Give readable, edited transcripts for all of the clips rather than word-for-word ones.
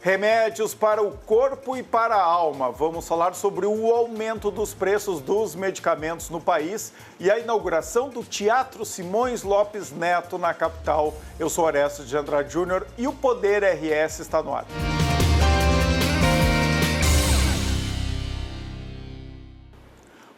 Remédios para o corpo e para a alma. Vamos falar sobre o aumento dos preços dos medicamentos no país e a inauguração do Teatro Simões Lopes Neto na capital. Eu sou Orestes de Andrade Júnior e o Poder RS está no ar.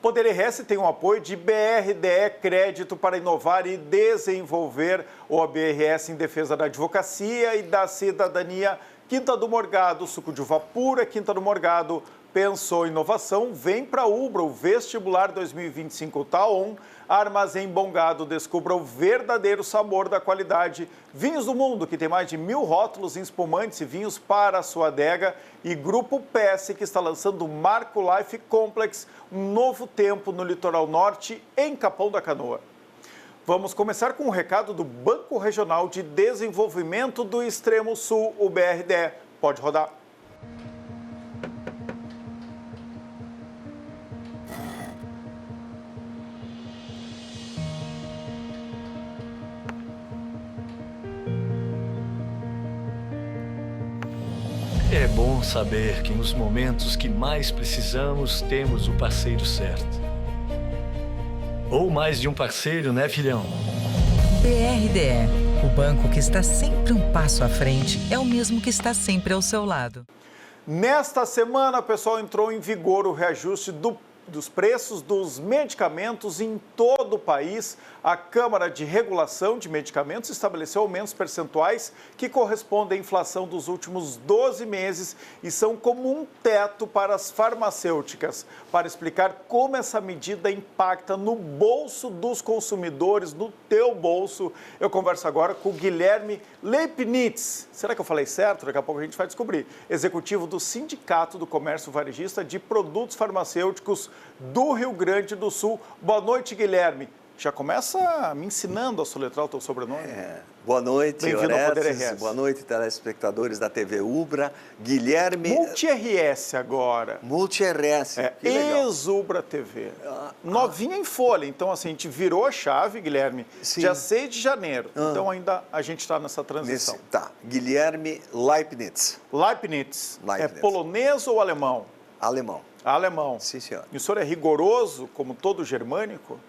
Poder RS tem o apoio de BRDE Crédito para inovar e desenvolver, o BRS em defesa da advocacia e da cidadania. Quinta do Morgado, suco de uva pura, Quinta do Morgado. Pensou em inovação? Vem para Ubra, o vestibular 2025 Taon. Armazém Bom Gado, descubra o verdadeiro sabor da qualidade. Vinhos do Mundo, que tem mais de 1000 rótulos em espumantes e vinhos para a sua adega. E Grupo PS, que está lançando o Marco Life Complex, um novo tempo no litoral norte, em Capão da Canoa. Vamos começar com um recado do Banco Regional de Desenvolvimento do Extremo Sul, o BRDE. Pode rodar. É bom saber que nos momentos que mais precisamos, temos o parceiro certo. Ou mais de um parceiro, né, filhão? BRDE, o banco que está sempre um passo à frente, é o mesmo que está sempre ao seu lado. Nesta semana, pessoal, entrou em vigor o reajuste dos preços dos medicamentos em todo o país. A Câmara de Regulação de Medicamentos estabeleceu aumentos percentuais que correspondem à inflação dos últimos 12 meses e são como um teto para as farmacêuticas. Para explicar como essa medida impacta no bolso dos consumidores, no teu bolso, eu converso agora com o Guilherme Leibniz. Será que eu falei certo? Daqui a pouco a gente vai descobrir. Executivo do Sindicato do Comércio Varejista de Produtos Farmacêuticos do Rio Grande do Sul. Boa noite, Guilherme. Já começa me ensinando a soletrar o teu sobrenome. Boa noite, bem-vindo ao Poder Orestes. RS. Boa noite, telespectadores da TV Ubra. Guilherme... Multi-RS agora. Multi-RS. Ex-Ubra TV. Novinha em folha. Então, assim, a gente virou a chave, Guilherme, Sim. dia 6 de janeiro. Então, ainda a gente está nessa transição. Guilherme Leibniz. Leibniz. É Leibniz. polonês ou alemão? Alemão. Alemão. Sim, senhor. E o senhor é rigoroso, como todo germânico?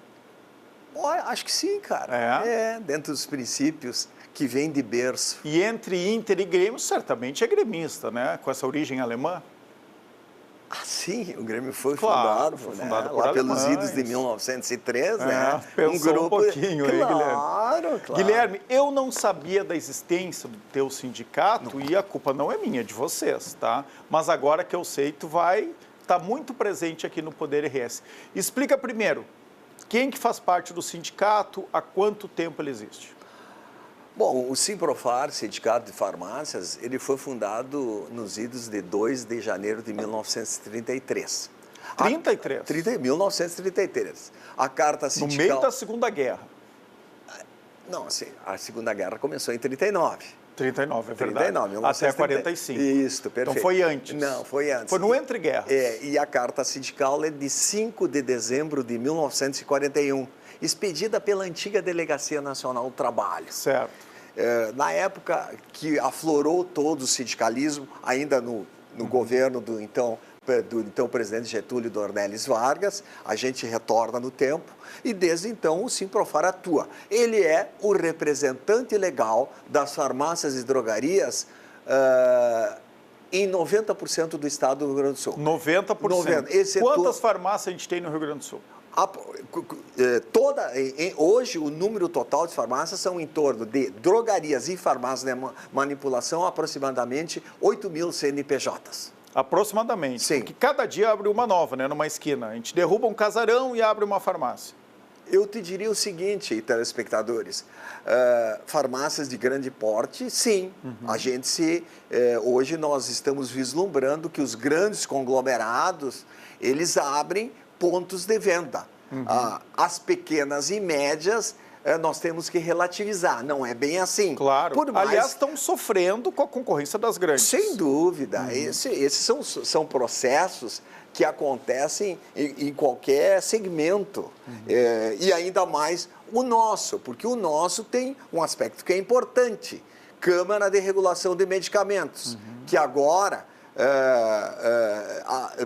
Acho que sim, cara. Dentro dos princípios que vem de berço. E entre Inter e Grêmio, certamente é gremista, né? Com essa origem alemã. Sim, o Grêmio foi Claro, fundado, foi né? fundado por lá alemães. pelos idos de 1903, né? Pensou um pouquinho aí, Guilherme. Claro. Guilherme, eu não sabia da existência do teu sindicato e a culpa não é minha, é de vocês, tá? Mas agora que eu sei, tu vai estar muito presente aqui no Poder RS. Explica primeiro, quem que faz parte do sindicato, há quanto tempo ele existe? Bom, o Simprofar, Sindicato de Farmácias, ele foi fundado nos idos de 2 de janeiro de 1933. 1933. A carta sindical... No meio da Segunda Guerra. Não, assim, a Segunda Guerra começou em 39. 39, é verdade. 39, até 45. Isso, perfeito. Então foi antes. Não, foi antes. Foi no entre guerras. E a carta sindical é de 5 de dezembro de 1941, expedida pela antiga Delegacia Nacional do Trabalho. Certo. Na época que aflorou todo o sindicalismo, ainda no governo do então presidente Getúlio Dornelles Vargas, a gente retorna no tempo e desde então o Simprofar atua. Ele é o representante legal das farmácias e drogarias em 90% do estado do Rio Grande do Sul. 90%. Quantas farmácias a gente tem no Rio Grande do Sul? Hoje, o número total de farmácias são em torno de drogarias e farmácias de manipulação, aproximadamente 8.000 CNPJs. Aproximadamente. Sim. Porque cada dia abre uma nova, né, numa esquina. A gente derruba um casarão e abre uma farmácia. Eu te diria o seguinte, telespectadores, farmácias de grande porte, sim. A gente, hoje nós estamos vislumbrando que os grandes conglomerados, eles abrem pontos de venda. As pequenas e médias, nós temos que relativizar. Não é bem assim. Claro. Aliás, estão sofrendo com a concorrência das grandes. Sem dúvida. Esses são processos que acontecem em qualquer segmento. E ainda mais o nosso, porque o nosso tem um aspecto que é importante. Câmara de Regulação de Medicamentos, que agora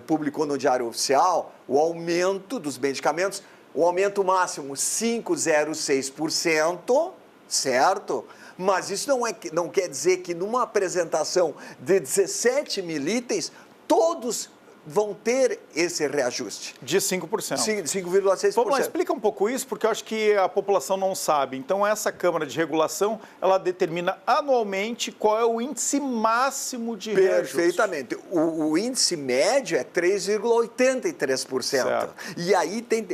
publicou no Diário Oficial o aumento dos medicamentos, o aumento máximo 5,06%, certo? Mas isso não quer dizer que numa apresentação de 17 mil itens, todos vão ter esse reajuste. De 5%. 5,6%. Vamos lá, explica um pouco isso, porque eu acho que a população não sabe. Então, essa Câmara de Regulação, ela determina anualmente qual é o índice máximo de reajuste. Perfeitamente. O índice médio é 3,83%. Certo. E aí tem...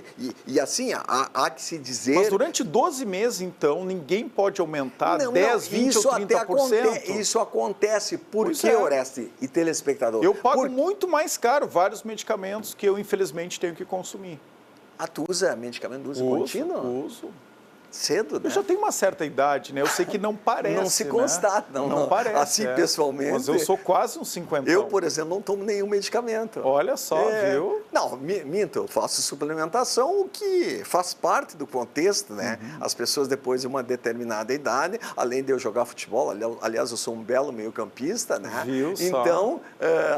E assim, há que se dizer... Mas durante 12 meses, então, ninguém pode aumentar 10, 20 ou 30%? Isso acontece. Por Pois quê, é. Oreste e telespectador? Eu pago muito mais caro vários medicamentos que eu, infelizmente, tenho que consumir. Tu usa medicamento de uso contínuo? Uso. Cedo, né? Eu já tenho uma certa idade, né? Eu sei que não parece, Não se constata, né? não. Não parece. Assim, pessoalmente. Mas eu sou quase um 50. Eu, por exemplo, não tomo nenhum medicamento. Olha só, viu? Não, minto, eu faço suplementação, o que faz parte do contexto, né? As pessoas, depois de uma determinada idade, além de eu jogar futebol, aliás, eu sou um belo meio-campista, né? Viu só? Então,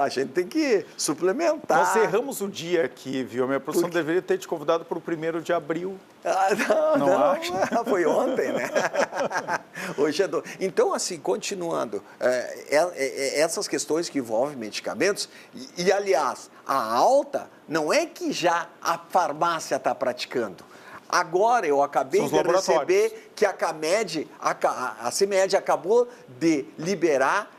a gente tem que suplementar. Nós erramos o dia aqui, viu? A minha produção deveria ter te convidado para o 1º de abril. Não, acha? Foi ontem, né? Hoje é Então, assim, continuando, essas questões que envolvem medicamentos, aliás, a alta não é que já a farmácia está praticando. Agora, eu acabei de receber que a CMED acabou de liberar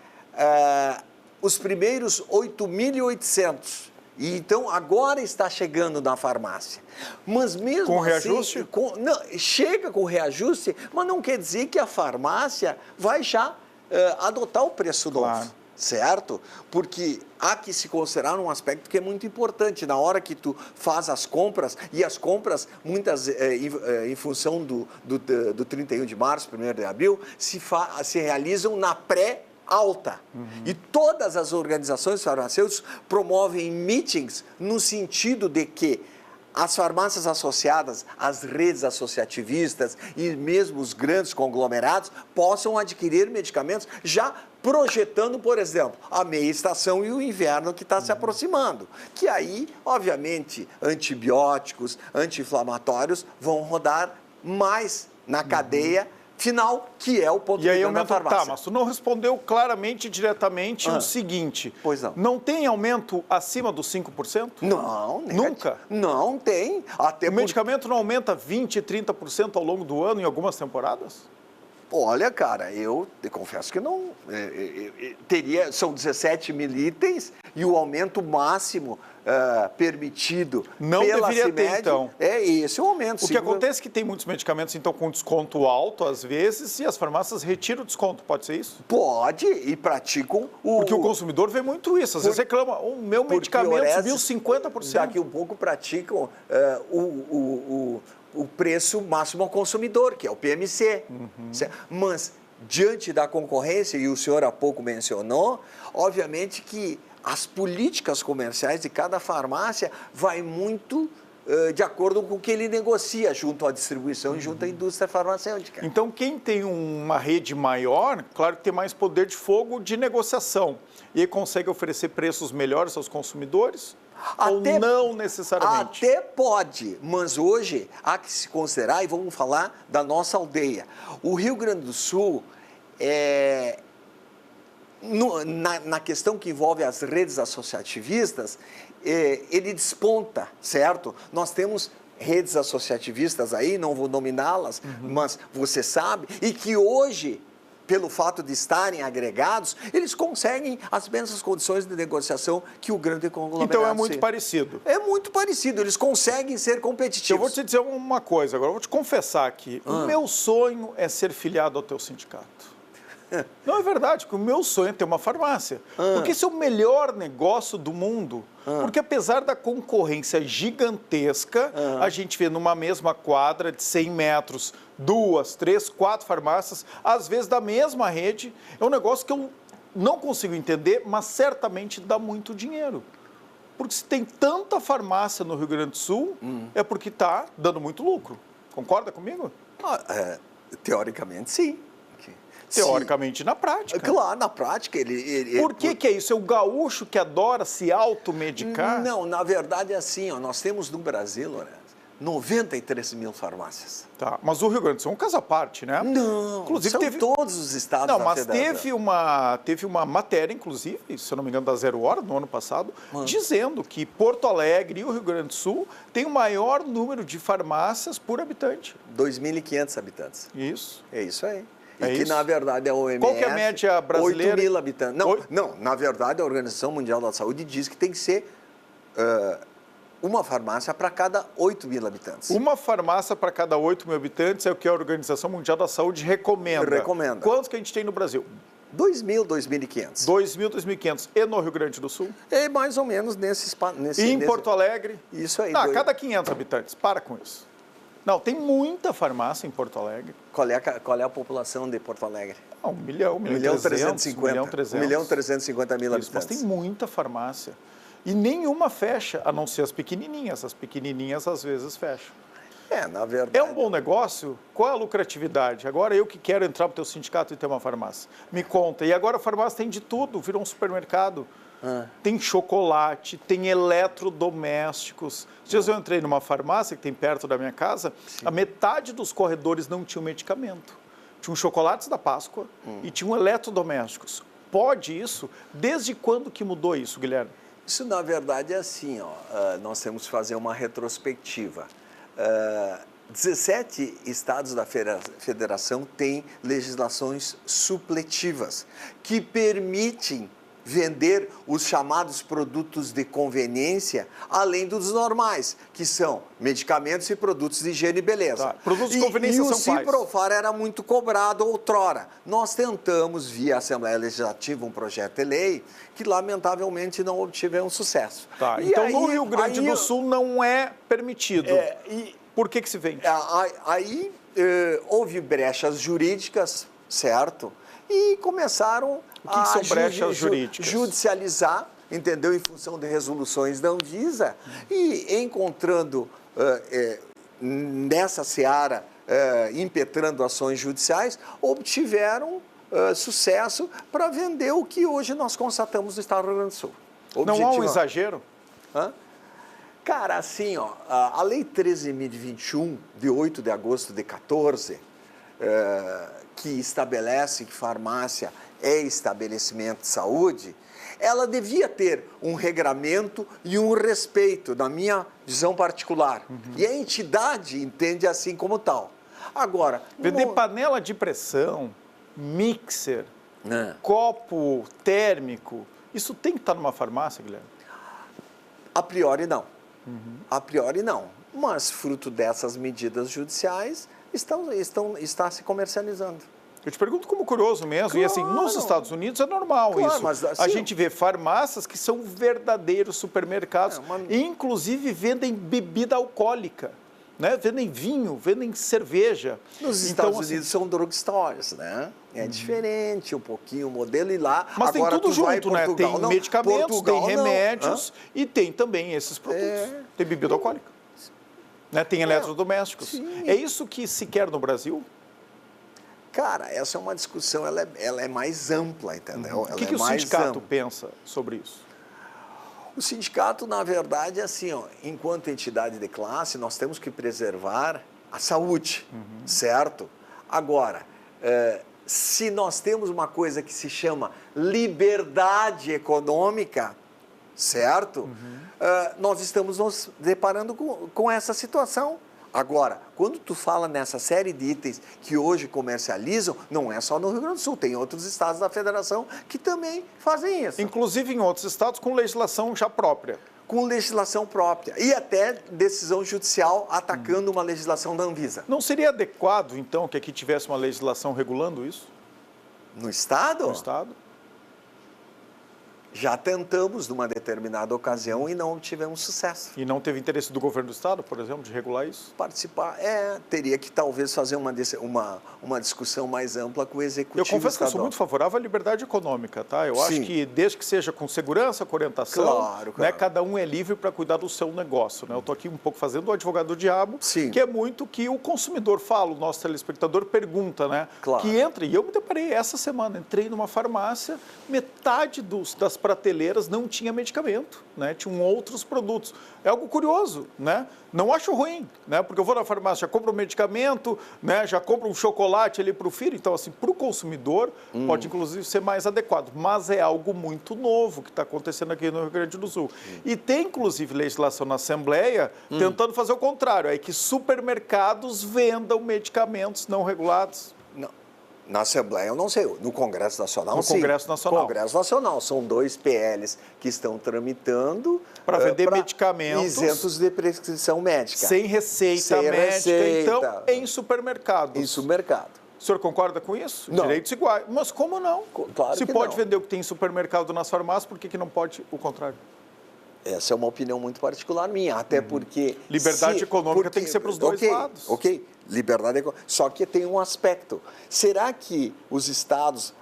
os primeiros 8.800. E então, agora está chegando na farmácia. Mas mesmo com assim... reajuste? Chega com reajuste, mas não quer dizer que a farmácia vai já adotar o preço novo. Claro. Certo? Porque há que se considerar um aspecto que é muito importante. Na hora que tu faz as compras, e as compras, muitas em função do 31 de março, 1º de abril, se realizam na alta. E todas as organizações farmacêuticas promovem meetings no sentido de que as farmácias associadas, as redes associativistas e mesmo os grandes conglomerados possam adquirir medicamentos já projetando, por exemplo, a meia estação e o inverno que está se aproximando. Que aí, obviamente, antibióticos, anti-inflamatórios vão rodar mais na cadeia final, que é o ponto de venda da farmácia. Tá, mas tu não respondeu claramente e diretamente o seguinte. Pois não. Não tem aumento acima dos 5%? Não. Nunca? Não tem. O medicamento não aumenta 20%, 30% ao longo do ano em algumas temporadas? Olha, cara, eu confesso que não. São 17 mil itens e o aumento máximo permitido não pela deveria CMED, ter, então. É esse o aumento. O que acontece é que tem muitos medicamentos, então, com desconto alto, às vezes, e as farmácias retiram o desconto. Pode ser isso? Pode, e praticam Porque o consumidor vê muito isso. Às vezes reclama, o meu medicamento subiu 50%. Daqui um pouco praticam o preço máximo ao consumidor, que é o PMC. Mas, diante da concorrência, e o senhor há pouco mencionou, obviamente que as políticas comerciais de cada farmácia vai muito de acordo com o que ele negocia junto à distribuição e junto à indústria farmacêutica. Então, quem tem uma rede maior, claro que tem mais poder de fogo de negociação e consegue oferecer preços melhores aos consumidores? Ou não necessariamente? Até pode, mas hoje há que se considerar, e vamos falar da nossa aldeia. O Rio Grande do Sul na questão que envolve as redes associativistas, ele desponta, certo? Nós temos redes associativistas aí, não vou nominá-las, mas você sabe, e que hoje, pelo fato de estarem agregados, eles conseguem as mesmas condições de negociação que o grande conglomerado. Então é muito parecido. É muito parecido, eles conseguem ser competitivos. Eu vou te dizer uma coisa agora, eu vou te confessar aqui. O meu sonho é ser filiado ao teu sindicato. Não é verdade, porque o meu sonho é ter uma farmácia. Porque esse é o melhor negócio do mundo. Porque apesar da concorrência gigantesca, a gente vê numa mesma quadra de 100 metros, 2, 3, 4 farmácias, às vezes da mesma rede. É um negócio que eu não consigo entender, mas certamente dá muito dinheiro. Porque se tem tanta farmácia no Rio Grande do Sul, é porque está dando muito lucro. Concorda comigo? Teoricamente, sim. Teoricamente, na prática. Claro, na prática ele... Por que é isso? É o gaúcho que adora se automedicar? Não, na verdade é assim, ó, nós temos no Brasil, Lourenço, 93 mil farmácias. Tá, mas o Rio Grande do Sul é um caso à parte, né? Não, inclusive, são todos os estados Não, da mas federação. teve uma matéria, inclusive, se eu não me engano, da Zero Hora, no ano passado, dizendo que Porto Alegre e o Rio Grande do Sul têm o maior número de farmácias por habitante. 2.500 habitantes. Isso. É isso aí. É E que, isso? na verdade, a OMS... Qual que é a média brasileira? 8 mil habitantes. Não, na verdade, a Organização Mundial da Saúde diz que tem que ser uma farmácia para cada 8 mil habitantes. Uma farmácia para cada 8 mil habitantes é o que a Organização Mundial da Saúde recomenda. Recomenda. Quantos que a gente tem no Brasil? 2.000, 2.500. 2.000, 2.500. E no Rio Grande do Sul? É mais ou menos nesse E em Porto Alegre? Isso aí. Não, cada 500 habitantes. Para com isso. Não, tem muita farmácia em Porto Alegre. Qual é a população de Porto Alegre? Ah, 1 milhão, 1 milhão 350. 1 milhão 300. 1 milhão 350 mil Isso, mas habitantes. tem muita farmácia. E nenhuma fecha, a não ser as pequenininhas. As pequenininhas, às vezes, fecham. Na verdade... É um bom negócio? Qual é a lucratividade? Agora eu que quero entrar para o teu sindicato e ter uma farmácia. Me conta. E agora a farmácia tem de tudo, virou um supermercado. Tem chocolate, tem eletrodomésticos. Dias eu entrei numa farmácia que tem perto da minha casa, a metade dos corredores não tinha medicamento. Tinham chocolates da Páscoa e tinham eletrodomésticos. Pode isso? Desde quando que mudou isso, Guilherme? Isso, na verdade, é assim, ó, nós temos que fazer uma retrospectiva. 17 estados da federação têm legislações supletivas que permitem vender os chamados produtos de conveniência, além dos normais, que são medicamentos e produtos de higiene e beleza. Tá. Produtos de conveniência são quais? E o Ciprofar era muito cobrado outrora. Nós tentamos, via Assembleia Legislativa, um projeto de lei que, lamentavelmente, não obtivemos sucesso. Tá. Então, no Rio Grande do Sul não é permitido. Por que se vende? Aí houve brechas jurídicas, certo? E começaram O que são brechas jurídicas? Judicializar, entendeu? Em função de resoluções da Anvisa e encontrando nessa seara, impetrando ações judiciais, obtiveram sucesso para vender o que hoje nós constatamos no estado do Rio Grande do Sul. Não há um exagero? Cara, assim, ó, a Lei 13.021, de 8 de agosto de 14, que estabelece que farmácia é estabelecimento de saúde, ela devia ter um regramento e um respeito, na minha visão particular. E a entidade entende assim como tal. Agora... Vender panela de pressão, mixer, copo térmico, isso tem que estar numa farmácia, Guilherme? A priori, não. A priori, não. Mas, fruto dessas medidas judiciais, está se comercializando. Eu te pergunto como curioso mesmo, Claro. E assim, nos Estados Unidos é normal Claro, isso. mas, assim, a gente vê farmácias que são verdadeiros supermercados, inclusive vendem bebida alcoólica, né? Vendem vinho, vendem cerveja. Nos Estados Unidos são drugstores, né? É diferente um pouquinho o modelo e lá... Mas agora, tem tudo tu vai em junto, né? Portugal, Tem não. medicamentos, Portugal, tem não. remédios e tem também esses produtos. Tem bebida alcoólica. Né? Tem eletrodomésticos. Sim. É isso que se quer no Brasil? Cara, essa é uma discussão, ela é mais ampla, entendeu? O que o sindicato pensa sobre isso? O sindicato, na verdade, é assim, ó, enquanto entidade de classe, nós temos que preservar a saúde, certo? Agora, se nós temos uma coisa que se chama liberdade econômica, certo? Nós estamos nos deparando com essa situação. Agora, quando tu fala nessa série de itens que hoje comercializam, não é só no Rio Grande do Sul, tem outros estados da federação que também fazem isso. Inclusive em outros estados com legislação já própria. Com legislação própria e até decisão judicial atacando uma legislação da Anvisa. Não seria adequado, então, que aqui tivesse uma legislação regulando isso? No estado? No estado? Já tentamos numa determinada ocasião e não obtivemos sucesso. E não teve interesse do governo do estado, por exemplo, de regular isso? Participar, teria que talvez fazer uma discussão mais ampla com o executivo estadual. Eu confesso que eu sou muito favorável à liberdade econômica, tá? Eu acho que desde que seja com segurança, com orientação, claro. Né, cada um é livre para cuidar do seu negócio, né? Eu estou aqui um pouco fazendo o advogado do diabo, que é muito que o consumidor fala, o nosso telespectador pergunta, né? Claro. Que entra, e eu me deparei essa semana, entrei numa farmácia, metade das prateleiras não tinha medicamento, né? Tinham outros produtos. É algo curioso, né? Não acho ruim, né? Porque eu vou na farmácia, já compro um medicamento, né? Já compro um chocolate ali para o filho. Então, assim, para o consumidor, pode inclusive ser mais adequado. Mas é algo muito novo que está acontecendo aqui no Rio Grande do Sul. E tem, inclusive, legislação na Assembleia tentando fazer o contrário, é que supermercados vendam medicamentos não regulados. Na Assembleia, eu não sei. No Congresso Nacional, sim. No Congresso Nacional. Congresso Nacional. São 2 PLs que estão tramitando para vender medicamentos isentos de prescrição médica. Sem receita médica, então, em supermercados. Em supermercado. O senhor concorda com isso? Não. Direitos iguais. Mas como não? Claro Se que pode não. vender o que tem em supermercado nas farmácias, por que não pode o contrário? Essa é uma opinião muito particular minha, até porque... Liberdade econômica tem que ser para os dois lados. Ok, liberdade econômica. Só que tem um aspecto. Será que os estados,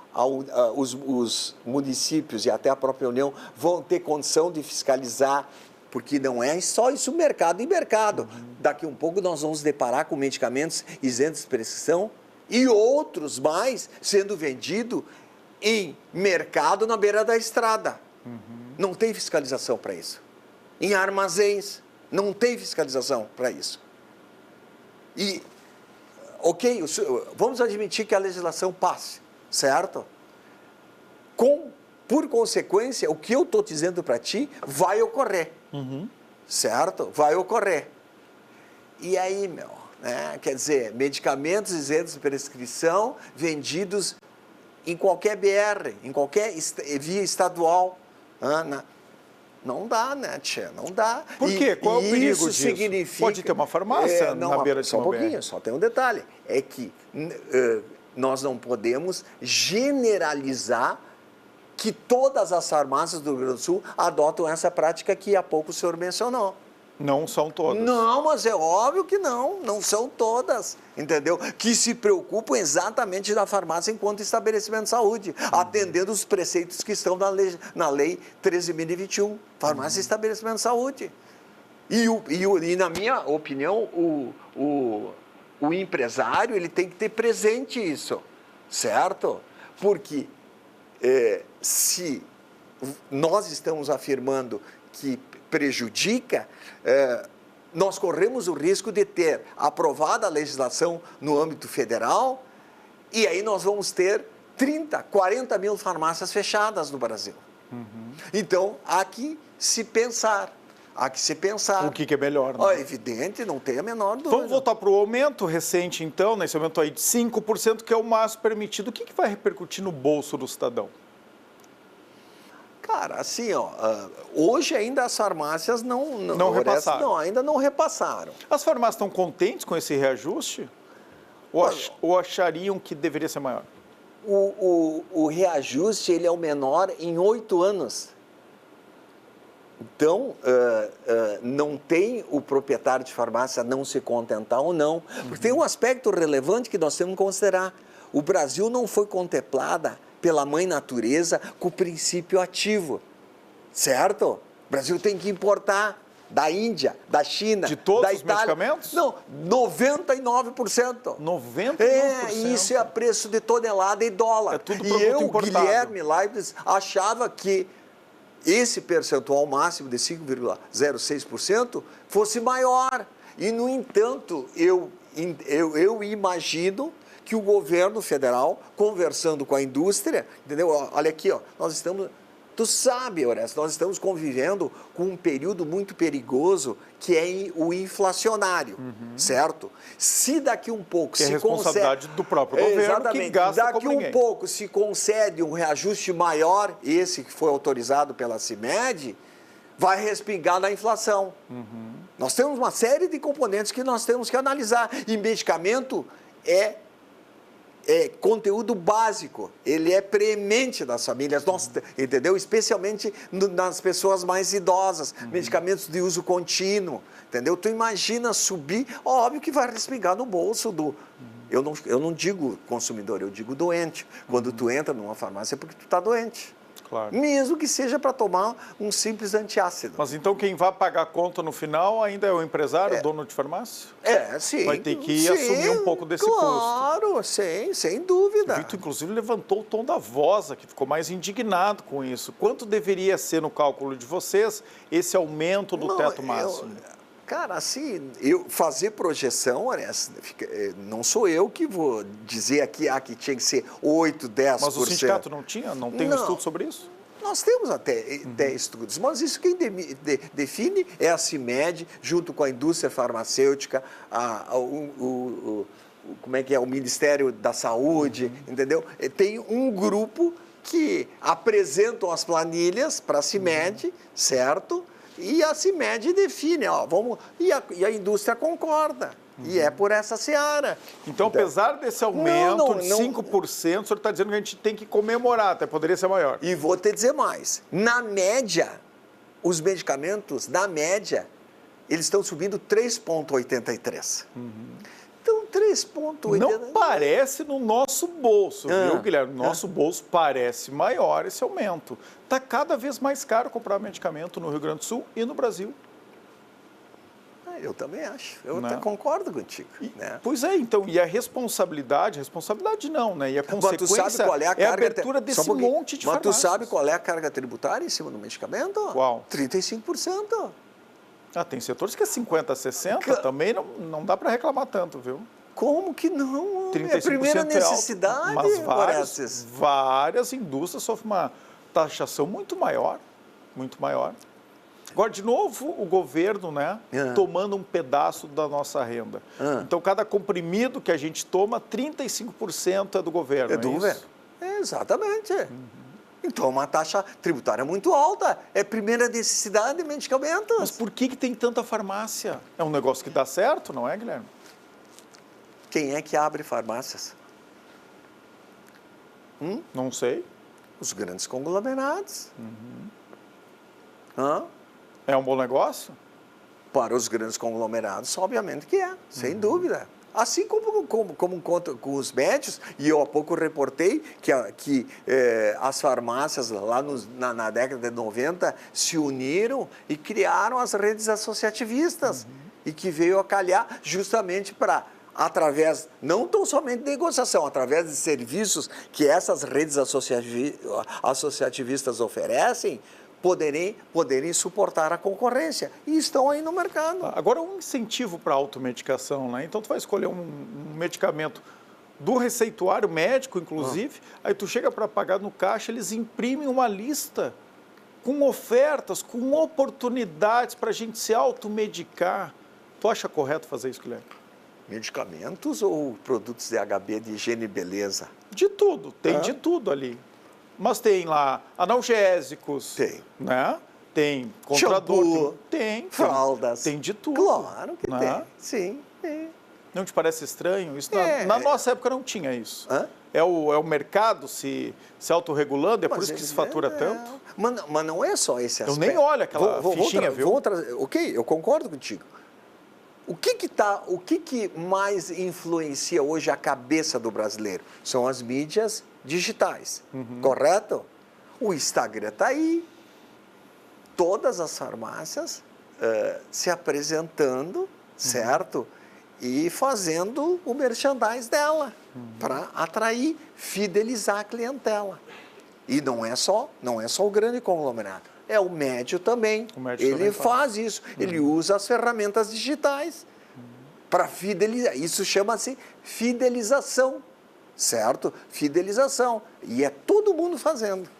os municípios e até a própria União vão ter condição de fiscalizar? Porque não é só isso mercado e mercado. Daqui um pouco nós vamos deparar com medicamentos isentos de prescrição e outros mais sendo vendidos em mercado na beira da estrada. Não tem fiscalização para isso. Em armazéns, não tem fiscalização para isso. E, ok, vamos admitir que a legislação passe, certo? Por consequência, o que eu estou dizendo para ti vai ocorrer, certo? Vai ocorrer. E aí, né, quer dizer, medicamentos isentos de prescrição vendidos em qualquer BR, em qualquer via estadual. Não dá, né, tia? Não dá. Por quê? Qual é o perigo isso disso? Significa... Pode ter uma farmácia na beira de Só um uma pouquinho, BR. só tem um detalhe. É que nós não podemos generalizar que todas as farmácias do Rio Grande do Sul adotam essa prática que há pouco o senhor mencionou. Não são todas. Não, mas é óbvio que não são todas, entendeu? Que se preocupam exatamente da farmácia enquanto estabelecimento de saúde, atendendo os preceitos que estão na lei 13.021, farmácia e estabelecimento de saúde. E na minha opinião, o empresário ele tem que ter presente isso, certo? Porque se nós estamos afirmando que prejudica, nós corremos o risco de ter aprovada a legislação no âmbito federal e aí nós vamos ter 30, 40 mil farmácias fechadas no Brasil. Então, há que se pensar. O que é melhor, né? É evidente, não tem a menor dúvida. Vamos voltar para o aumento recente, então, nesse aumento aí de 5%, que é o máximo permitido. O que vai repercutir no bolso do cidadão? Cara, assim, hoje ainda as farmácias ainda não repassaram. As farmácias estão contentes com esse reajuste? Ou achariam que deveria ser maior? O reajuste ele é o menor em 8 anos. Então, não tem o proprietário de farmácia não se contentar ou não. Porque tem um aspecto relevante que nós temos que considerar. O Brasil não foi contemplada pela mãe natureza com o princípio ativo, certo? O Brasil tem que importar da Índia, da China, de todos da os Itália. medicamentos? Não, 99%. 99%? Isso é a preço de tonelada e dólar. É tudo produto importado. Guilherme Leibniz, achava que esse percentual máximo de 5,06% fosse maior. E, no entanto, eu imagino que o governo federal, conversando com a indústria, entendeu? Olha aqui, nós estamos... Tu sabe, Orestes, nós estamos convivendo com um período muito perigoso que é o inflacionário, certo? Se daqui um pouco se concede... é responsabilidade do próprio governo, exatamente, que gasta daqui como ninguém. Um pouco se concede um reajuste maior, esse que foi autorizado pela CIMED, vai respingar na inflação. Nós temos uma série de componentes que nós temos que analisar. E medicamento é é conteúdo básico, ele é premente das famílias, entendeu? Especialmente nas pessoas mais idosas, medicamentos de uso contínuo, entendeu? Tu imagina subir, óbvio que vai respingar no bolso do... Eu não digo consumidor, eu digo doente. Quando tu entra numa farmácia é porque tu está doente. Claro. Mesmo que seja para tomar um simples antiácido. Mas então quem vai pagar a conta no final ainda é o empresário, o dono de farmácia? Sim. Vai ter que assumir um pouco desse custo. Claro, sem dúvida. O Vitor, inclusive, levantou o tom da voz aqui, ficou mais indignado com isso. Quanto deveria ser no cálculo de vocês esse aumento do teto máximo? Cara, assim, eu fazer projeção, não sou eu que vou dizer aqui que tinha que ser 8%, 10%. Mas o sindicato não tinha? Não tem um estudo sobre isso? Nós temos até estudos, mas isso quem define é a CIMED, junto com a indústria farmacêutica, como é que é, o Ministério da Saúde, entendeu? Tem um grupo que apresentam as planilhas para a CIMED, certo? E a CIMED define, e a indústria concorda. E é por essa seara. Então, apesar desse aumento de 5%, o senhor está dizendo que a gente tem que comemorar, até poderia ser maior. E vou te dizer mais. Na média, os medicamentos, na média, eles estão subindo 3,83%. Então, 3,83%... Não parece no nosso bolso, viu, Guilherme? No nosso bolso parece maior esse aumento. Está cada vez mais caro comprar medicamento no Rio Grande do Sul e no Brasil. Eu também acho. Eu até concordo contigo. Né? Pois é, então, e a responsabilidade não, né? E a consequência tu sabe qual é a abertura desse monte de farmácias. Mas tu sabe qual é a carga tributária em cima do medicamento? Qual? 35%. Tem setores que é 50%, 60%, também não dá para reclamar tanto, viu? Como que não? 35% é a primeira necessidade, mas várias indústrias sofrem uma taxação muito maior. Agora, de novo, o governo, né, tomando um pedaço da nossa renda. Então, cada comprimido que a gente toma, 35% é do governo. É do governo. Exatamente. Então, uma taxa tributária muito alta. É primeira necessidade de medicamentos. Mas por que tem tanta farmácia? É um negócio que dá certo, não é, Guilherme? Quem é que abre farmácias? Não sei. Os grandes conglomerados. É um bom negócio? Para os grandes conglomerados, obviamente que é, sem dúvida. Assim como conta com os médicos, e eu há pouco reportei que as farmácias lá na década de 90 se uniram e criaram as redes associativistas, e que veio a calhar justamente para, através, não tão somente de negociação, através de serviços que essas redes associativistas oferecem, poderem suportar a concorrência. E estão aí no mercado. Agora, um incentivo para a automedicação, né? Então, tu vai escolher um medicamento do receituário médico, inclusive, aí tu chega para pagar no caixa, eles imprimem uma lista com ofertas, com oportunidades para a gente se automedicar. Tu acha correto fazer isso, Guilherme? Medicamentos ou produtos de HB de higiene e beleza? De tudo, tem de tudo ali. Mas tem lá analgésicos, né? Tem contrador, tem fraldas, tem de tudo. Claro que tem, sim. Não te parece estranho? Isso na nossa época não tinha isso. É o mercado se autorregulando, por isso que se fatura tanto? Mas não é só esse aspecto. Eu nem olho aquela fichinha, viu? Ok, eu concordo contigo. O que mais influencia hoje a cabeça do brasileiro? São as mídias digitais, correto? O Instagram está aí, todas as farmácias se apresentando, certo? E fazendo o merchandising dela, para atrair, fidelizar a clientela. E não é só o grande conglomerado, é o médio também. Ele faz isso, ele usa as ferramentas digitais para fidelizar. Isso chama-se fidelização. Certo? Fidelização. E é todo mundo fazendo.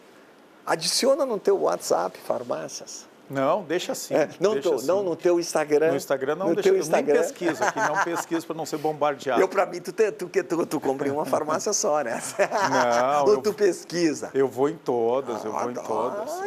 Adiciona no teu WhatsApp farmácias. Não, deixa assim. Não, assim. no teu Instagram. No Instagram não, no deixa. teu Eu Instagram. nem pesquiso aqui, não pesquiso para não ser bombardeado. Para mim, tu compra em uma farmácia só, né? Não. Ou tu pesquisa. Eu vou em todas,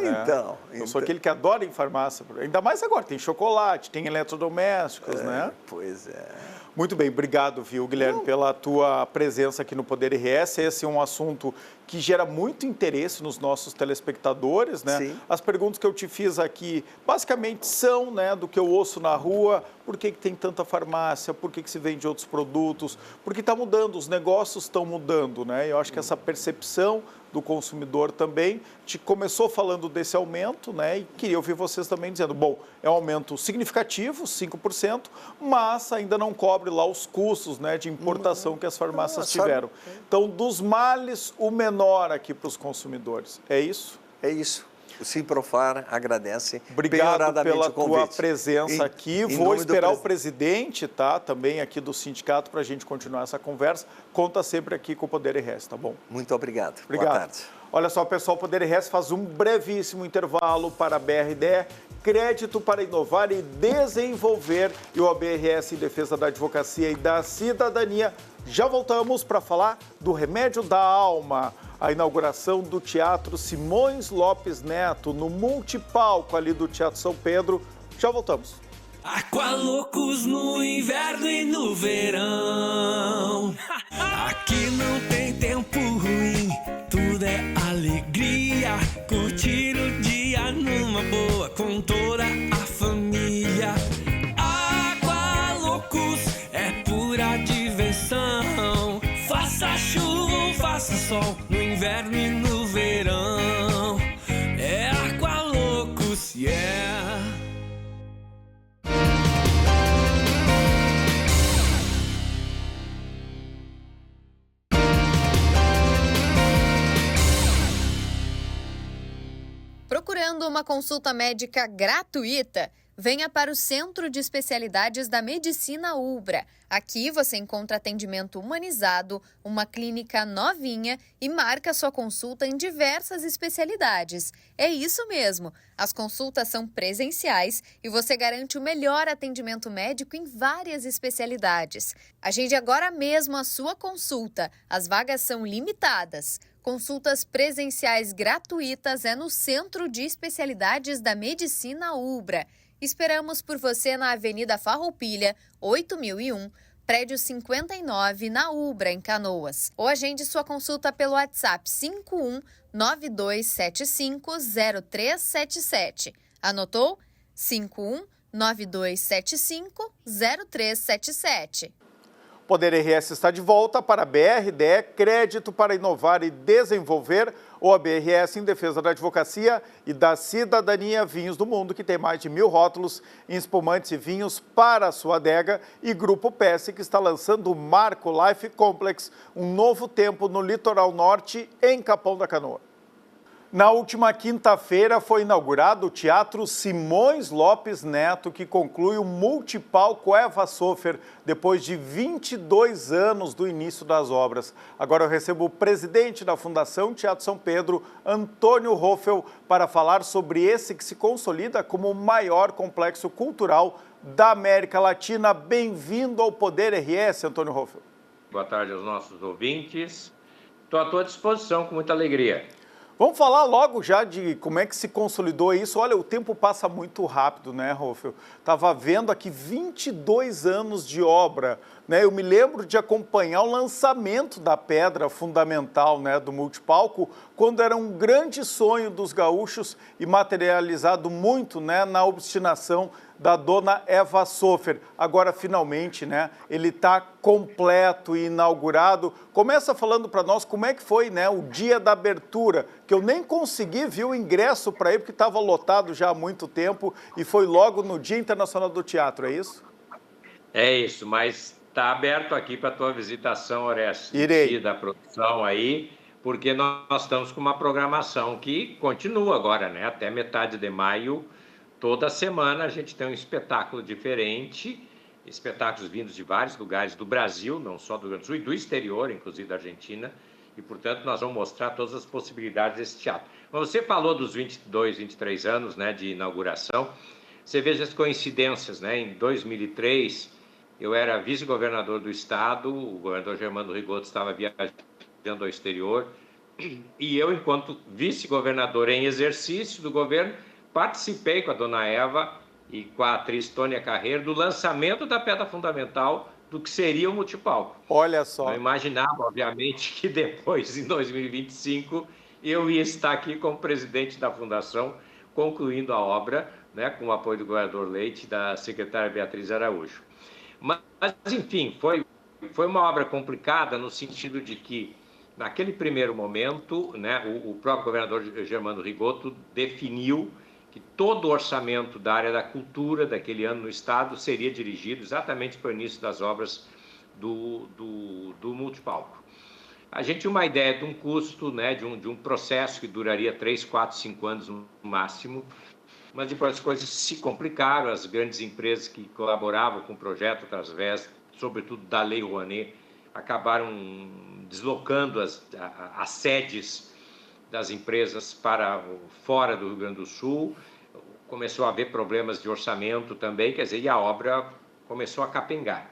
Então. Eu sou aquele que adora ir em farmácia. Ainda mais agora, tem chocolate, tem eletrodomésticos, né? Pois é. Muito bem, obrigado, viu, Guilherme, pela tua presença aqui no Poder RS. Esse é um assunto que gera muito interesse nos nossos telespectadores, né? Sim. As perguntas que eu te fiz aqui, basicamente, são, né, do que eu ouço na rua. Por que tem tanta farmácia? Por que se vende outros produtos? Porque está mudando, os negócios estão mudando, né? Eu acho que essa percepção do consumidor também começou falando desse aumento, né? E queria ouvir vocês também dizendo, bom, é um aumento significativo, 5%, mas ainda não cobre lá os custos, né, de importação que as farmácias tiveram. Então, dos males, o menor aqui para os consumidores. É isso? É isso. O Simprofar agradece Obrigado pela o convite. tua presença aqui. Vou esperar o presidente, tá, também aqui do sindicato para a gente continuar essa conversa. Conta sempre aqui com o Poder RS, tá bom? Muito obrigado. Obrigado. Boa tarde. Olha só, pessoal, o Poder RS faz um brevíssimo intervalo para a BRDE, crédito para inovar e desenvolver, e o ABRS em defesa da advocacia e da cidadania. Já voltamos para falar do Remédio da Alma, a inauguração do Teatro Simões Lopes Neto, no multipalco ali do Teatro São Pedro. Já voltamos. Aqualoucos no inverno e no verão. Aqui não tem tempo ruim, tudo é alegria. Curtir o dia numa boa com toda a família. Aqualoucos é pura diversão. Faça chuva ou faça sol, no inverno e no verão. É Aqualoucos, yeah. Procurando uma consulta médica gratuita? Venha para o Centro de Especialidades da Medicina Ubra. Aqui você encontra atendimento humanizado, uma clínica novinha e marca sua consulta em diversas especialidades. É isso mesmo, as consultas são presenciais e você garante o melhor atendimento médico em várias especialidades. Agende agora mesmo a sua consulta, as vagas são limitadas. Consultas presenciais gratuitas é no Centro de Especialidades da Medicina Ubra. Esperamos por você na Avenida Farroupilha, 8001, prédio 59, na Ubra, em Canoas. Ou agende sua consulta pelo WhatsApp 5192750377. Anotou? 5192750377. Poder RS está de volta para a BRDE, crédito para inovar e desenvolver, ou a BRS em defesa da advocacia e da cidadania, vinhos do mundo, que tem mais de 1000 rótulos em espumantes e vinhos para a sua adega, e Grupo PS, que está lançando o Marco Life Complex, um novo tempo no litoral norte, em Capão da Canoa. Na última quinta-feira foi inaugurado o Teatro Simões Lopes Neto, que conclui o multipalco Eva Sofer, depois de 22 anos do início das obras. Agora eu recebo o presidente da Fundação Teatro São Pedro, Antônio Hoffel, para falar sobre esse que se consolida como o maior complexo cultural da América Latina. Bem-vindo ao Poder RS, Antônio Hoffel. Boa tarde aos nossos ouvintes. Estou à tua disposição com muita alegria. Vamos falar logo já de como é que se consolidou isso. Olha, o tempo passa muito rápido, né, Hoffel? Estava vendo aqui 22 anos de obra, né? Eu me lembro de acompanhar o lançamento da pedra fundamental, né, do multipalco, quando era um grande sonho dos gaúchos e materializado muito, né, na obstinação da dona Eva Sofer. Agora, finalmente, né, ele está completo e inaugurado. Começa falando para nós como é que foi, né, o dia da abertura, que eu nem consegui ver o ingresso para ir, porque estava lotado já há muito tempo, e foi logo no Dia Internacional do Teatro, é isso? É isso, mas está aberto aqui para a tua visitação, Orestes. Irei. Da produção aí, porque nós estamos com uma programação que continua agora, né, até metade de maio. Toda semana a gente tem um espetáculo diferente, espetáculos vindos de vários lugares do Brasil, não só do Rio Grande do Sul, e do exterior, inclusive da Argentina, e, portanto, nós vamos mostrar todas as possibilidades desse teatro. Você falou dos 22, 23 anos, né, de inauguração. Você veja as coincidências, né? Em 2003, eu era vice-governador do estado, o governador Germano Rigoto estava viajando ao exterior, e eu, enquanto vice-governador em exercício do governo, participei com a dona Eva e com a atriz Tônia Carreiro do lançamento da pedra fundamental do que seria o multipalco. Olha só. Não imaginava, obviamente, que depois, em 2025, eu ia estar aqui como presidente da fundação, concluindo a obra, né, com o apoio do governador Leite e da secretária Beatriz Araújo. Mas, enfim, foi uma obra complicada no sentido de que, naquele primeiro momento, né, o próprio governador Germano Rigoto definiu que todo o orçamento da área da cultura daquele ano no estado seria dirigido exatamente para o início das obras do multipalco. A gente tinha uma ideia de um custo, né, de um processo que duraria 3, 4, 5 anos no máximo, mas depois as coisas se complicaram, as grandes empresas que colaboravam com o projeto através, sobretudo da Lei Rouanet, acabaram deslocando as sedes das empresas para fora do Rio Grande do Sul, começou a haver problemas de orçamento também, quer dizer, e a obra começou a capengar.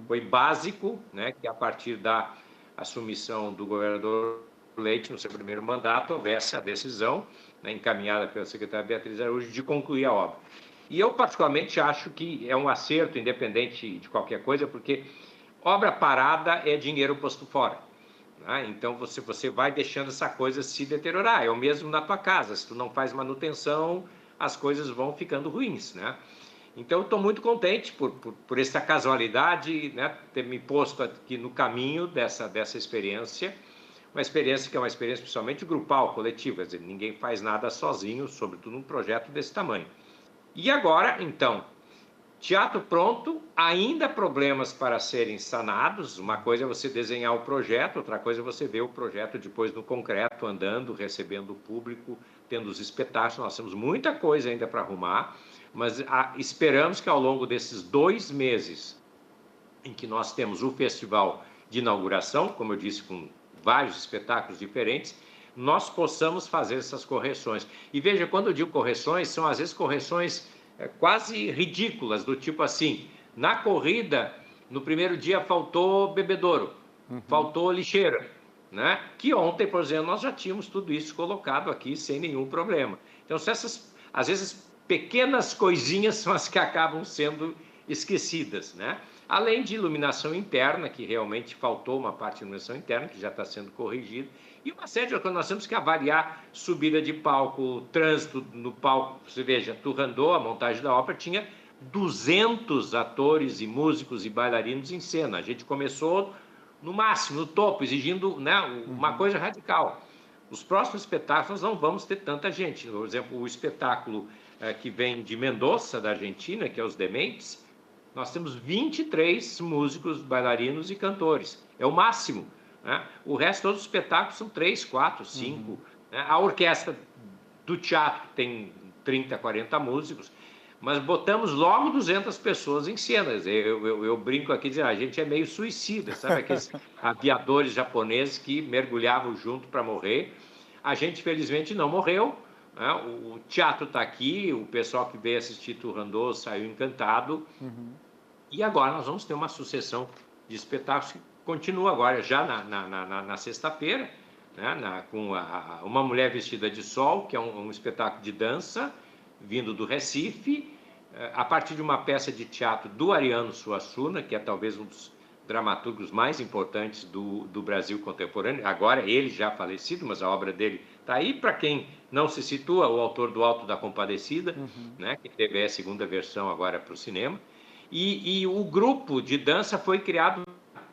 Foi básico, né, que a partir da assumição do governador Leite, no seu primeiro mandato, houvesse a decisão, né, encaminhada pela secretária Beatriz Araújo, de concluir a obra. E eu, particularmente, acho que é um acerto, independente de qualquer coisa, porque obra parada é dinheiro posto fora. Então, você vai deixando essa coisa se deteriorar. É o mesmo na tua casa. Se tu não faz manutenção, as coisas vão ficando ruins, né? Então, eu estou muito contente por essa casualidade, né, ter me posto aqui no caminho dessa experiência. Uma experiência que é uma experiência principalmente grupal, coletiva. Quer dizer, ninguém faz nada sozinho, sobretudo num projeto desse tamanho. E agora, então, teatro pronto, ainda problemas para serem sanados. Uma coisa é você desenhar o projeto, outra coisa é você ver o projeto depois no concreto, andando, recebendo o público, tendo os espetáculos. Nós temos muita coisa ainda para arrumar, mas esperamos que ao longo desses 2 meses, em que nós temos o festival de inauguração, como eu disse, com vários espetáculos diferentes, nós possamos fazer essas correções. E veja, quando eu digo correções, são às vezes correções quase ridículas, do tipo assim, na corrida, no primeiro dia faltou bebedouro, faltou lixeira, né? Que ontem, por exemplo, nós já tínhamos tudo isso colocado aqui sem nenhum problema. Então, às vezes, pequenas coisinhas são as que acabam sendo esquecidas, né? Além de iluminação interna, que realmente faltou uma parte de iluminação interna, que já está sendo corrigida, e uma série de coisas. Nós temos que avaliar subida de palco, trânsito no palco. Você veja, Turandot, a montagem da ópera, tinha 200 atores e músicos e bailarinos em cena. A gente começou no máximo, no topo, exigindo, né, uma coisa radical. Os próximos espetáculos nós não vamos ter tanta gente. Por exemplo, o espetáculo que vem de Mendoza, da Argentina, que é Os Dementes, nós temos 23 músicos, bailarinos e cantores. É o máximo, né? O resto, todos os espetáculos são 3, 4, 5. Né? A orquestra do teatro tem 30, 40 músicos, mas botamos logo 200 pessoas em cena. Eu brinco aqui dizendo, a gente é meio suicida, sabe? Aqueles aviadores japoneses que mergulhavam junto para morrer. A gente, felizmente, não morreu. Né? O teatro está aqui, o pessoal que veio assistir Turandot saiu encantado. E agora nós vamos ter uma sucessão de espetáculos que continua agora, já na sexta-feira, né? Com Uma Mulher Vestida de Sol, que é um espetáculo de dança, vindo do Recife, a partir de uma peça de teatro do Ariano Suassuna, que é talvez um dos dramaturgos mais importantes do Brasil contemporâneo. Agora, ele já falecido, mas a obra dele está aí. Para quem não se situa, o autor do Alto da Compadecida, né? Que teve a segunda versão agora para o cinema. E o grupo de dança foi criado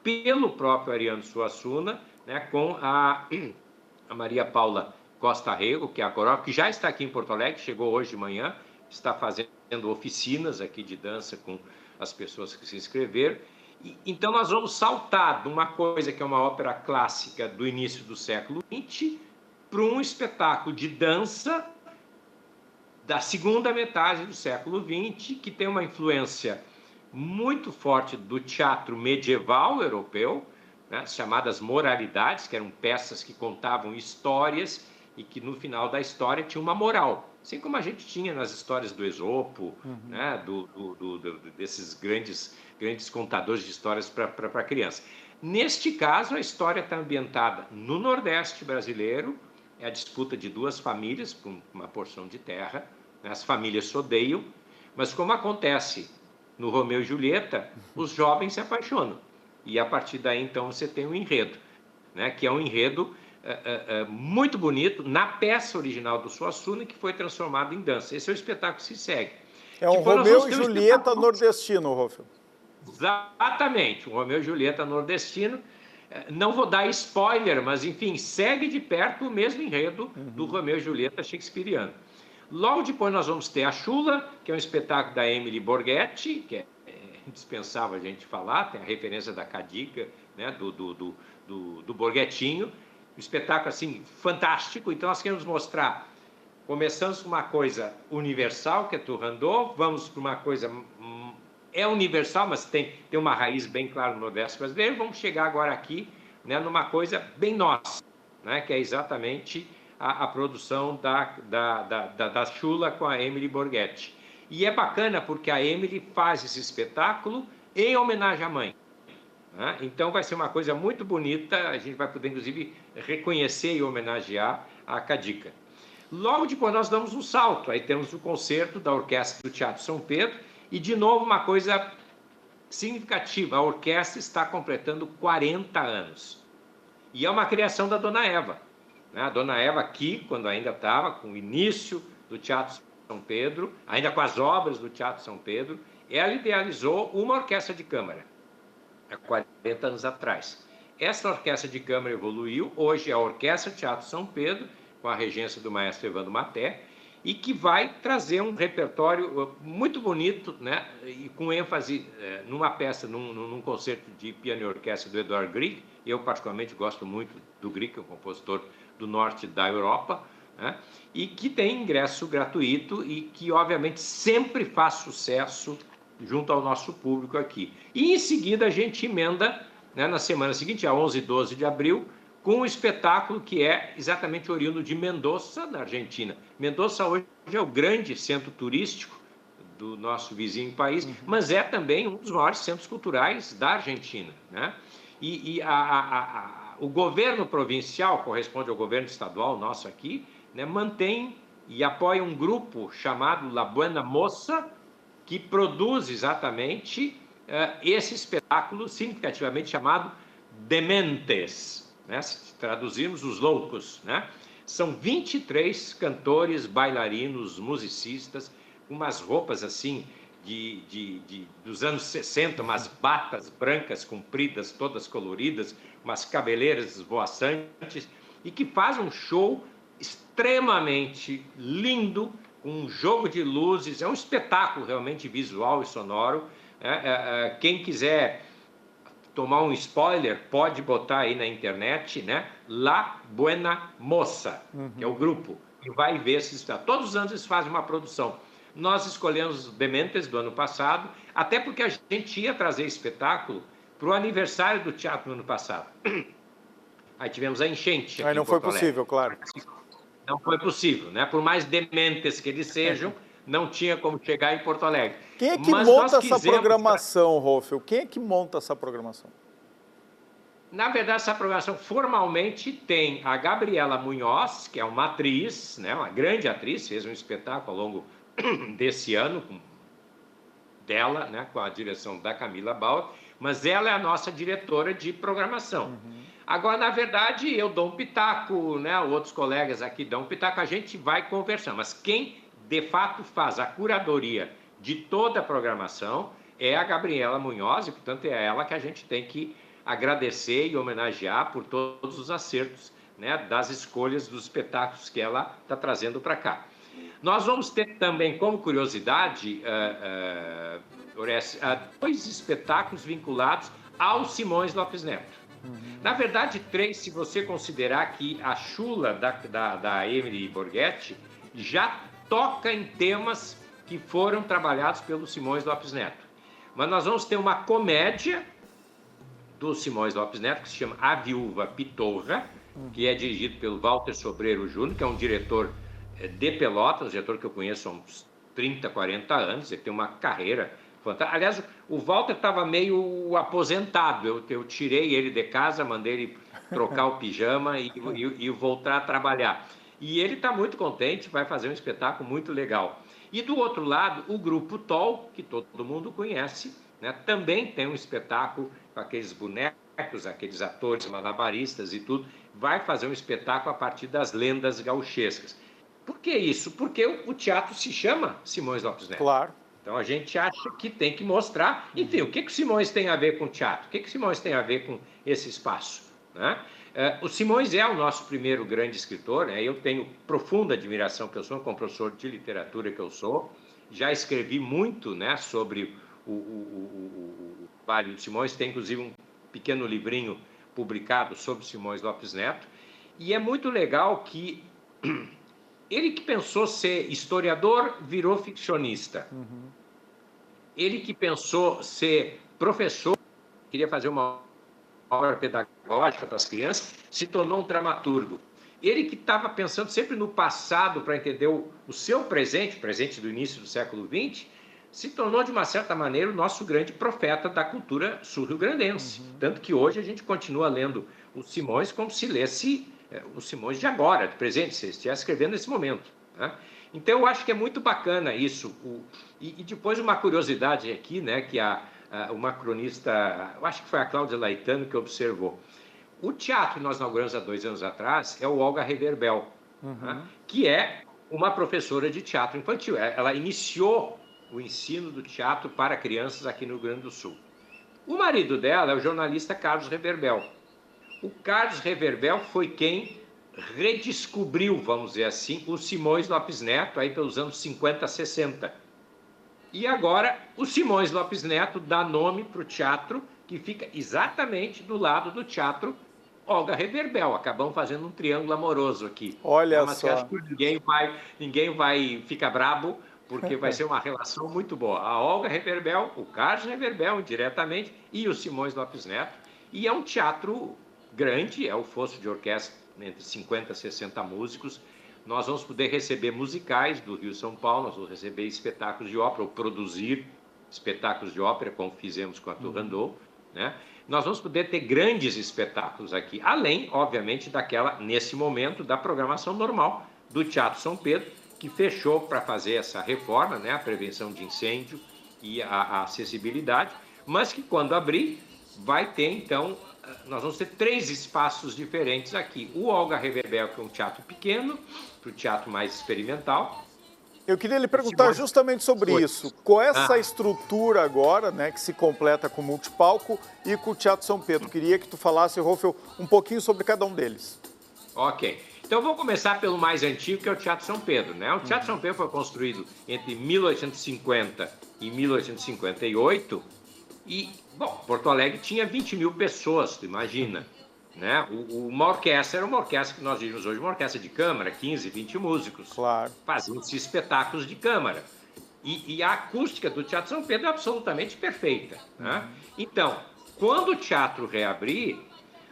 pelo próprio Ariano Suassuna, né, com a Maria Paula Costa Rego, que é a coreógrafa, que já está aqui em Porto Alegre, chegou hoje de manhã, está fazendo oficinas aqui de dança com as pessoas que se inscreveram. Então, nós vamos saltar de uma coisa que é uma ópera clássica do início do século XX para um espetáculo de dança da segunda metade do século XX, que tem uma influência muito forte do teatro medieval europeu, né, chamadas moralidades, que eram peças que contavam histórias e que no final da história tinha uma moral, assim como a gente tinha nas histórias do Esopo, né, desses grandes contadores de histórias para criança. Neste caso, a história está ambientada no Nordeste brasileiro, é a disputa de duas famílias por uma porção de terra, né, as famílias se odeiam, mas como acontece no Romeu e Julieta, os jovens se apaixonam, e a partir daí então você tem um enredo, né, que é um enredo muito bonito, na peça original do Suassuna, que foi transformado em dança. Esse é o espetáculo que se segue. É um Romeu e Julieta nordestino, Rolfo. Exatamente, um Romeu e Julieta nordestino. Não vou dar spoiler, mas, enfim, segue de perto o mesmo enredo do Romeu e Julieta shakespeariano. Logo depois nós vamos ter a Chula, que é um espetáculo da Emily Borghetti, que é indispensável a gente falar, tem a referência da Cadiga, né, do Borghetinho. Um espetáculo, assim, fantástico. Então, nós queremos mostrar, começamos com uma coisa universal, que é Turandot, vamos para uma coisa, é universal, mas tem uma raiz bem clara no Nordeste brasileiro, vamos chegar agora aqui, né, numa coisa bem nossa, né, que é exatamente a produção da Chula com a Emily Borghetti. E é bacana porque a Emily faz esse espetáculo em homenagem à mãe. Então vai ser uma coisa muito bonita, a gente vai poder inclusive reconhecer e homenagear a Cadiga. Logo depois nós damos um salto, aí temos o concerto da Orquestra do Teatro São Pedro e de novo uma coisa significativa, a orquestra está completando 40 anos e é uma criação da Dona Eva. A Dona Eva aqui, quando ainda estava com o início do Teatro São Pedro, ainda com as obras do Teatro São Pedro, ela idealizou uma orquestra de câmara. Há 40 anos atrás. Essa orquestra de câmara evoluiu, hoje é a Orquestra Teatro São Pedro, com a regência do maestro Evandro Maté, e que vai trazer um repertório muito bonito, né, e com ênfase numa peça, num concerto de piano e orquestra do Edward Grieg. Eu particularmente gosto muito do Grieg, que é um compositor do norte da Europa, né, e que tem ingresso gratuito e que obviamente sempre faz sucesso junto ao nosso público aqui. E em seguida a gente emenda, né, na semana seguinte, a 11 e 12 de abril, com um espetáculo que é exatamente oriundo de Mendoza, na Argentina. Mendoza hoje é o grande centro turístico do nosso vizinho país, mas é também um dos maiores centros culturais da Argentina, né? O governo provincial, corresponde ao governo estadual nosso aqui, né, mantém e apoia um grupo chamado La Buena Moça, que produz exatamente esse espetáculo significativamente chamado Dementes, né? Se traduzirmos, os loucos, né? São 23 cantores, bailarinos, musicistas, com umas roupas assim dos anos 60, umas batas brancas compridas, todas coloridas, umas cabeleiras esvoaçantes, e que faz um show extremamente lindo, um jogo de luzes, é um espetáculo realmente visual e sonoro. Quem quiser tomar um spoiler, pode botar aí na internet, né? La Buena Moça, que é o grupo, e vai ver se está. Todos os anos eles fazem uma produção. Nós escolhemos Dementes do ano passado, até porque a gente ia trazer espetáculo para o aniversário do teatro no ano passado. Aí tivemos a enchente. Aí não foi possível, claro. Não foi possível, né? Por mais dementes que eles sejam, não tinha como chegar em Porto Alegre. Quem é que monta essa programação, Rolfo? Quem é que monta essa programação? Na verdade, essa programação formalmente tem a Gabriela Munhoz, que é uma atriz, né? Uma grande atriz, fez um espetáculo ao longo desse ano dela, né? Com a direção da Camila Bauer, mas ela é a nossa diretora de programação. Agora, na verdade, eu dou um pitaco, né? Outros colegas aqui dão um pitaco, a gente vai conversando. Mas quem, de fato, faz a curadoria de toda a programação é a Gabriela Munhoz, e, portanto, é ela que a gente tem que agradecer e homenagear por todos os acertos, né? Das escolhas dos espetáculos que ela está trazendo para cá. Nós vamos ter também, como curiosidade, dois espetáculos vinculados ao Simões Lopes Neto. Na verdade, 3, se você considerar que a Chula da Emily Borghetti já toca em temas que foram trabalhados pelo Simões Lopes Neto. Mas nós vamos ter uma comédia do Simões Lopes Neto, que se chama A Viúva Pitorra, que é dirigido pelo Walter Sobreiro Júnior, que é um diretor de Pelotas, um diretor que eu conheço há uns 30, 40 anos, ele tem uma carreira fantástica. Aliás, o Walter estava meio aposentado, eu tirei ele de casa, mandei ele trocar o pijama e voltar a trabalhar. E ele está muito contente, vai fazer um espetáculo muito legal. E do outro lado, o Grupo Tol, que todo mundo conhece, né, também tem um espetáculo com aqueles bonecos, aqueles atores malabaristas e tudo, vai fazer um espetáculo a partir das lendas gauchescas. Por que isso? Porque o teatro se chama Simões Lopes Neto. Claro. Então a gente acha que tem que mostrar, enfim, o que o Simões tem a ver com o teatro? O que o Simões tem a ver com esse espaço? Né? O Simões é o nosso primeiro grande escritor, né? Eu tenho profunda admiração, porque eu sou um professor de literatura que eu sou, já escrevi muito, né, sobre o Vale do Simões, tem inclusive um pequeno livrinho publicado sobre Simões Lopes Neto, e é muito legal que ele que pensou ser historiador virou ficcionista. Ele que pensou ser professor, queria fazer uma obra pedagógica para as crianças, se tornou um dramaturgo. Ele que estava pensando sempre no passado para entender o seu presente, presente do início do século XX, se tornou, de uma certa maneira, o nosso grande profeta da cultura sul-rio-grandense. Tanto que hoje a gente continua lendo o Simões como se lesse o Simões de agora, do presente, se estivesse escrevendo nesse momento. Né? Então, eu acho que é muito bacana isso. E depois uma curiosidade aqui, né, que uma cronista, eu acho que foi a Cláudia Laetano que observou. O teatro que nós inauguramos há 2 anos atrás é o Olga Reverbel, né, que é uma professora de teatro infantil. Ela iniciou o ensino do teatro para crianças aqui no Rio Grande do Sul. O marido dela é o jornalista Carlos Reverbel. O Carlos Reverbel foi quem redescobriu, vamos dizer assim, o Simões Lopes Neto, aí pelos anos 50, 60. E agora, o Simões Lopes Neto dá nome para o teatro, que fica exatamente do lado do teatro Olga Reverbel. Acabamos fazendo um triângulo amoroso aqui. Olha mas só. Acho que ninguém vai ficar brabo, porque vai ser uma relação muito boa. A Olga Reverbel, o Carlos Reverbel, indiretamente, e o Simões Lopes Neto. E é um teatro grande, é o fosso de orquestra, entre 50 e 60 músicos. Nós vamos poder receber musicais do Rio e São Paulo, nós vamos receber espetáculos de ópera, ou produzir espetáculos de ópera, como fizemos com a Turandot, né? Nós vamos poder ter grandes espetáculos aqui, além, obviamente, nesse momento, da programação normal do Teatro São Pedro, que fechou para fazer essa reforma, né? A prevenção de incêndio e a acessibilidade, mas que quando abrir, vai ter, então, nós vamos ter 3 espaços diferentes aqui. O Olga Reverbel, que é um teatro pequeno, para o teatro mais experimental. Eu queria lhe perguntar justamente sobre isso. Com essa estrutura agora, né, que se completa com o multipalco e com o Teatro São Pedro, queria que tu falasse, Rolfel, um pouquinho sobre cada um deles. Ok. Então, vamos começar pelo mais antigo, que é o Teatro São Pedro, né? O Teatro São Pedro foi construído entre 1850 e 1858 e, bom, Porto Alegre tinha 20 mil pessoas, tu imagina, né? Uma orquestra era uma orquestra que nós diríamos hoje, uma orquestra de câmara, 15, 20 músicos. Claro. Faziam-se espetáculos de câmara. E a acústica do Teatro São Pedro é absolutamente perfeita, né? Então, quando o teatro reabrir,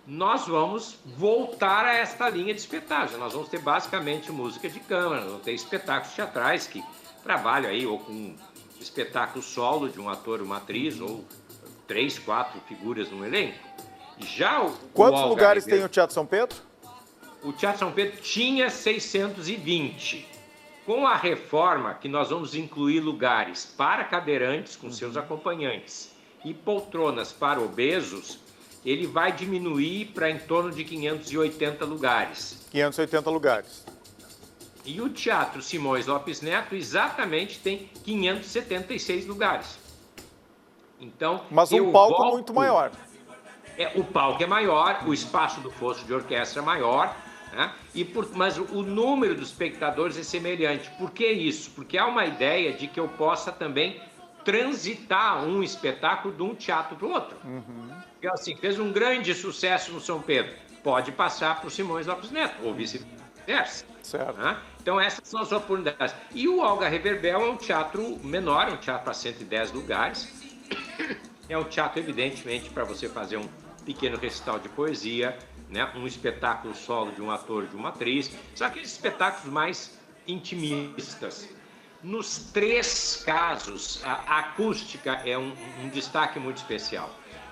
nós vamos voltar a esta linha de espetáculos. Nós vamos ter basicamente música de câmara, nós vamos ter espetáculos teatrais que trabalham aí ou com espetáculo solo de um ator, uma atriz, ou 3, 4 figuras no elenco. Já Quantos lugares tem o Teatro São Pedro? O Teatro São Pedro tinha 620. Com a reforma, que nós vamos incluir lugares para cadeirantes com seus acompanhantes e poltronas para obesos, ele vai diminuir para em torno de 580 lugares. 580 lugares. E o Teatro Simões Lopes Neto exatamente tem 576 lugares. Então, mas um palco muito maior. O palco é maior, o espaço do fosso de orquestra é maior, né? Mas o número dos espectadores é semelhante. Por que isso? Porque há uma ideia de que eu possa também transitar um espetáculo de um teatro para o outro. Porque, assim, fez um grande sucesso no São Pedro, pode passar para o Simões Lopes Neto, ou vice-versa. Certo. Né? Então, essas são as oportunidades. E o Olga Reverbel é um teatro menor, é um teatro para 110 lugares. É um teatro, evidentemente, para você fazer pequeno recital de poesia, né? Um espetáculo solo de um ator, de uma atriz. São aqueles espetáculos mais intimistas. Nos 3 casos, a acústica é um destaque muito especial.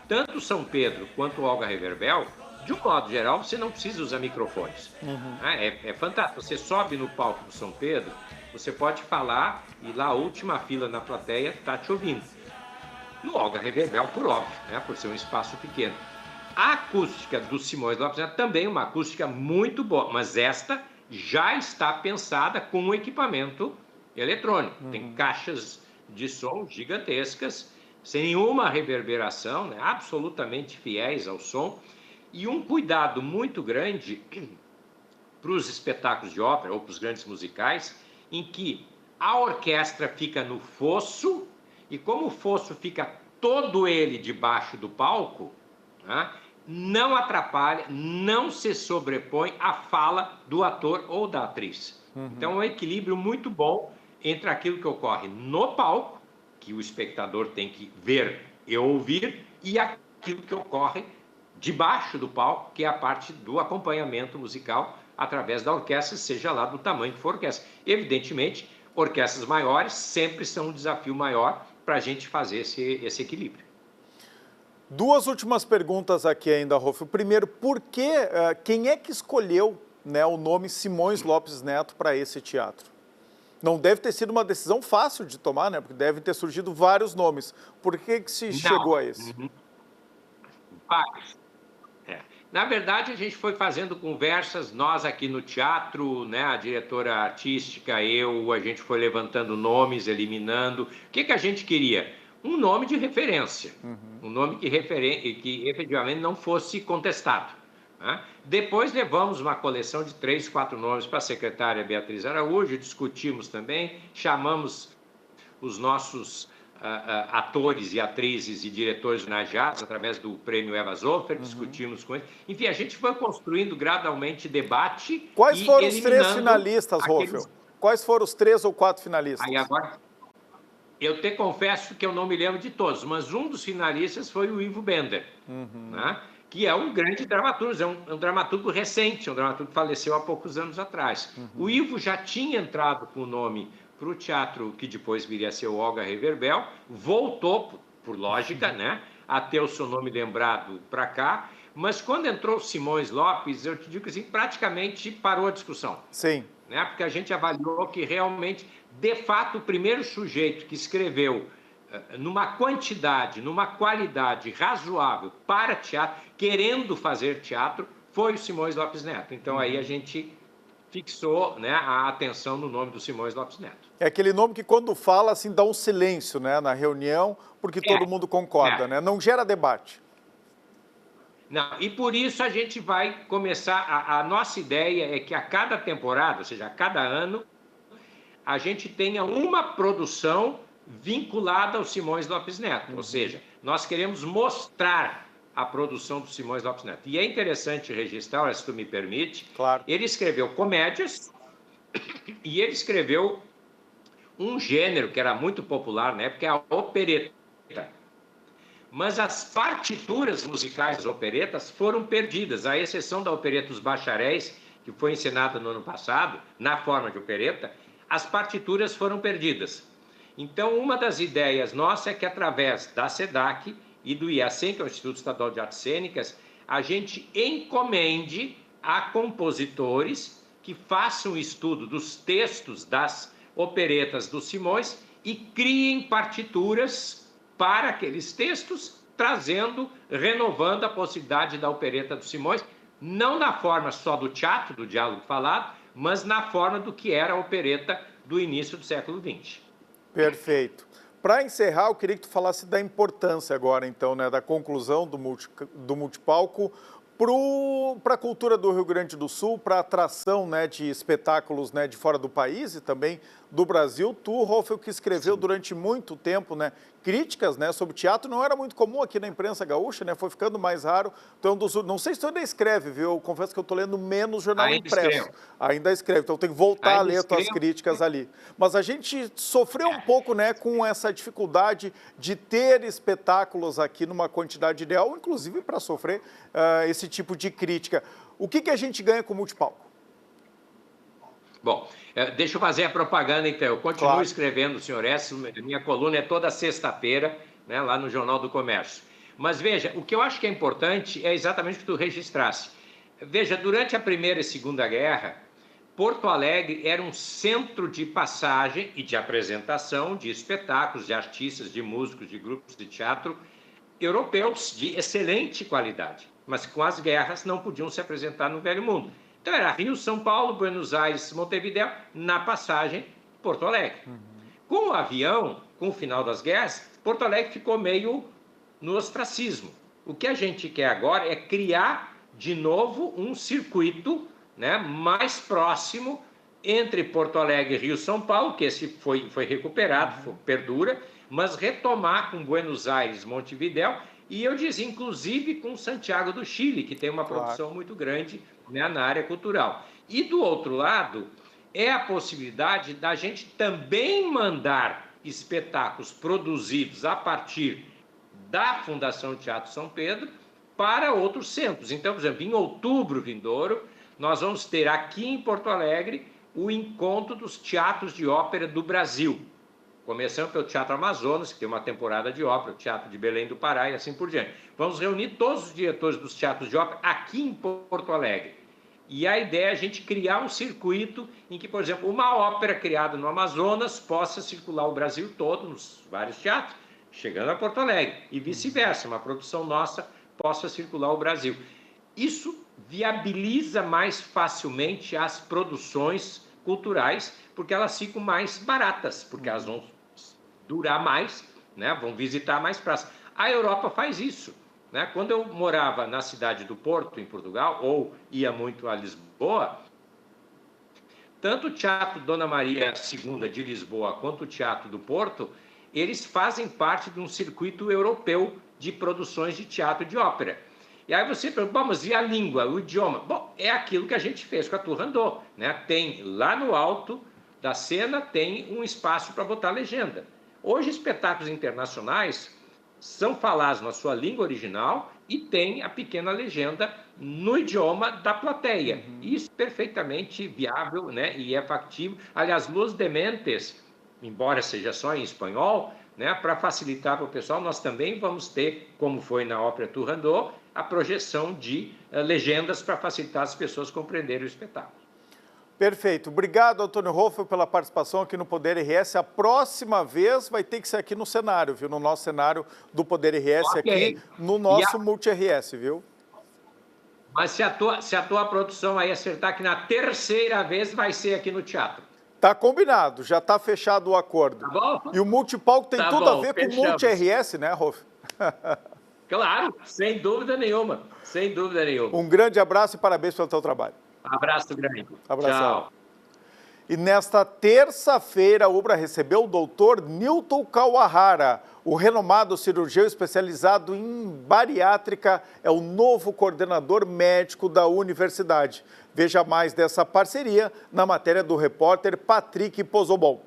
Tanto São Pedro quanto Olga Reverbel, de um modo geral, você não precisa usar microfones. É fantástico. Você sobe no palco do São Pedro, você pode falar e lá a última fila na plateia está te ouvindo. No Olga Reverbel, por óbvio, né? Por ser um espaço pequeno. A acústica do Simões Lopes Neto também é uma acústica muito boa, mas esta já está pensada com um equipamento eletrônico. Tem caixas de som gigantescas, sem nenhuma reverberação, né? Absolutamente fiéis ao som, e um cuidado muito grande para os espetáculos de ópera ou para os grandes musicais, em que a orquestra fica no fosso, e como o fosso fica todo ele debaixo do palco, né? Não atrapalha, não se sobrepõe à fala do ator ou da atriz. Então é um equilíbrio muito bom entre aquilo que ocorre no palco, que o espectador tem que ver e ouvir, e aquilo que ocorre debaixo do palco, que é a parte do acompanhamento musical através da orquestra, seja lá do tamanho que for a orquestra. Evidentemente, orquestras maiores sempre são um desafio maior para a gente fazer esse equilíbrio. 2 últimas perguntas aqui ainda, Rolf. Primeiro, quem é que escolheu, né, o nome Simões Lopes Neto para esse teatro? Não deve ter sido uma decisão fácil de tomar, né? Porque devem ter surgido vários nomes. Por que se chegou a esse? Vários. Na verdade, a gente foi fazendo conversas, nós aqui no teatro, né, a diretora artística, a gente foi levantando nomes, eliminando. O que a gente queria? Um nome de referência, um nome que efetivamente não fosse contestado. Né? Depois levamos uma coleção de 3, 4 nomes para a secretária Beatriz Araújo, discutimos também, chamamos os nossos atores e atrizes e diretores homenageados através do prêmio Eva Zofer, discutimos com eles. Enfim, a gente foi construindo gradualmente debate. Quais foram os 3 finalistas, Rolf? Quais foram os 3 ou 4 finalistas? Aí agora, eu te confesso que eu não me lembro de todos, mas um dos finalistas foi o Ivo Bender, né? Que é um grande dramaturgo, é um dramaturgo recente, um dramaturgo que faleceu há poucos anos atrás. O Ivo já tinha entrado com o nome para o teatro que depois viria a ser o Olga Reverbel, voltou, por lógica, né, a ter o seu nome lembrado para cá, mas quando entrou o Simões Lopes, eu te digo assim, praticamente parou a discussão. Sim. Né, porque a gente avaliou que realmente, de fato, o primeiro sujeito que escreveu numa quantidade, numa qualidade razoável para teatro, querendo fazer teatro, foi o Simões Lopes Neto. Então aí a gente fixou, né, a atenção no nome do Simões Lopes Neto. É aquele nome que quando fala, assim, dá um silêncio, né, na reunião, porque todo mundo concorda, né? Não gera debate. Não, e por isso a gente vai começar, a nossa ideia é que a cada temporada, ou seja, a cada ano, a gente tenha uma produção vinculada ao Simões Lopes Neto, ou seja, nós queremos mostrar a produção do Simões Lopes Neto. E é interessante registrar, se tu me permite, claro. Ele escreveu comédias e ele escreveu um gênero que era muito popular na época, que é a opereta. Mas as partituras musicais das operetas foram perdidas, à exceção da opereta Os Bacharéis, que foi encenada no ano passado, na forma de opereta, as partituras foram perdidas. Então, uma das ideias nossa é que, através da SEDAC e do IACEN, que é o Instituto Estadual de Artes Cênicas, a gente encomende a compositores que façam estudo dos textos das operetas do Simões e criem partituras para aqueles textos, renovando a possibilidade da opereta do Simões, não na forma só do teatro, do diálogo falado, mas na forma do que era a opereta do início do século XX. Perfeito. Para encerrar, eu queria que tu falasse da importância agora, então, né, da conclusão do multipalco para a cultura do Rio Grande do Sul, para a atração, né, de espetáculos, né, de fora do país e também do Brasil. Tu, Rolf, que escreveu durante muito tempo, né, críticas, né, sobre teatro, não era muito comum aqui na imprensa gaúcha, né, foi ficando mais raro. Então, não sei se tu ainda escreve, viu? Eu confesso que eu estou lendo menos jornal impresso. Ainda escreve, então tem que voltar a ler tuas críticas ali. Mas a gente sofreu um pouco, né, com essa dificuldade de ter espetáculos aqui numa quantidade ideal, inclusive para sofrer esse tipo de crítica. O que a gente ganha com o multipalco? Bom, deixa eu fazer a propaganda, então. Eu continuo escrevendo, senhor S. Minha coluna é toda sexta-feira, né, lá no Jornal do Comércio. Mas veja, o que eu acho que é importante é exatamente o que tu registrasse. Veja, durante a Primeira e Segunda Guerra, Porto Alegre era um centro de passagem e de apresentação de espetáculos, de artistas, de músicos, de grupos de teatro europeus de excelente qualidade, mas com as guerras não podiam se apresentar no Velho Mundo. Então era Rio, São Paulo, Buenos Aires, Montevidéu, na passagem Porto Alegre. Com o avião, com o final das guerras, Porto Alegre ficou meio no ostracismo. O que a gente quer agora é criar de novo um circuito, né, mais próximo entre Porto Alegre e Rio, São Paulo, que esse foi recuperado, perdura, mas retomar com Buenos Aires, Montevidéu, e eu dizia, inclusive, com Santiago do Chile, que tem uma produção muito grande, né, na área cultural. E, do outro lado, é a possibilidade da gente também mandar espetáculos produzidos a partir da Fundação Teatro São Pedro para outros centros. Então, por exemplo, em outubro vindouro, nós vamos ter aqui em Porto Alegre o encontro dos teatros de ópera do Brasil. Começando pelo Teatro Amazonas, que tem uma temporada de ópera, o Teatro de Belém do Pará e assim por diante. Vamos reunir todos os diretores dos teatros de ópera aqui em Porto Alegre. E a ideia é a gente criar um circuito em que, por exemplo, uma ópera criada no Amazonas possa circular o Brasil todo, nos vários teatros, chegando a Porto Alegre. E vice-versa, uma produção nossa possa circular o Brasil. Isso viabiliza mais facilmente as produções culturais, porque elas ficam mais baratas, porque elas vão durar mais, né? Vão visitar mais praças. A Europa faz isso, né? Quando eu morava na cidade do Porto, em Portugal, ou ia muito a Lisboa, tanto o Teatro Dona Maria II de Lisboa quanto o Teatro do Porto, eles fazem parte de um circuito europeu de produções de teatro e de ópera. E aí você pergunta, mas e a língua, o idioma? Bom, é aquilo que a gente fez com a Turandot, né? Tem lá no alto da cena, tem um espaço para botar legenda. Hoje, espetáculos internacionais são falados na sua língua original e tem a pequena legenda no idioma da plateia. Isso é perfeitamente viável, né? E é factível. Aliás, Los Dementes, embora seja só em espanhol, né? Para facilitar para o pessoal, nós também vamos ter, como foi na ópera Turandot, a projeção de legendas para facilitar as pessoas compreenderem o espetáculo. Perfeito. Obrigado, Antônio Rolf, pela participação aqui no Poder RS. A próxima vez vai ter que ser aqui no cenário, viu? No nosso cenário do Poder RS, aqui no nosso Multi-RS, viu? Mas se a tua produção aí acertar que na terceira vez vai ser aqui no teatro. Tá combinado, já tá fechado o acordo. Tá bom? E o multipalco tem tudo a ver com o Multi-RS, né, Rolf? Claro, sem dúvida nenhuma, sem dúvida nenhuma. Um grande abraço e parabéns pelo teu trabalho. Abraço grande. Abração. Tchau. E nesta terça-feira, a UBRA recebeu o doutor Newton Kawahara. O renomado cirurgião especializado em bariátrica é o novo coordenador médico da universidade. Veja mais dessa parceria na matéria do repórter Patrick Pozobon.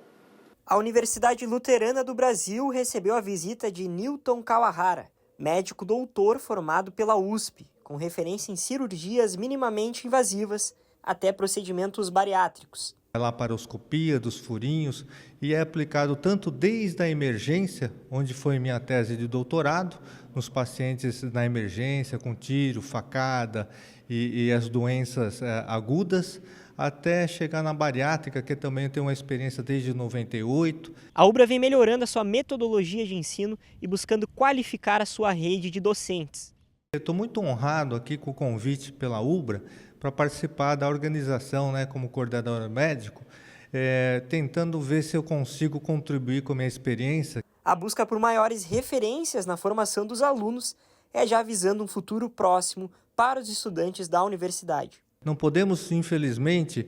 A Universidade Luterana do Brasil recebeu a visita de Newton Kawahara, médico doutor formado pela USP, com referência em cirurgias minimamente invasivas até procedimentos bariátricos. A laparoscopia dos furinhos e é aplicado tanto desde a emergência, onde foi minha tese de doutorado, nos pacientes na emergência com tiro, facada e as doenças agudas, até chegar na bariátrica, que também tem uma experiência desde 98. A UBRA vem melhorando a sua metodologia de ensino e buscando qualificar a sua rede de docentes. Eu estou muito honrado aqui com o convite pela UBRA para participar da organização, né, como coordenador médico, tentando ver se eu consigo contribuir com a minha experiência. A busca por maiores referências na formação dos alunos é já visando um futuro próximo para os estudantes da universidade. Não podemos, infelizmente,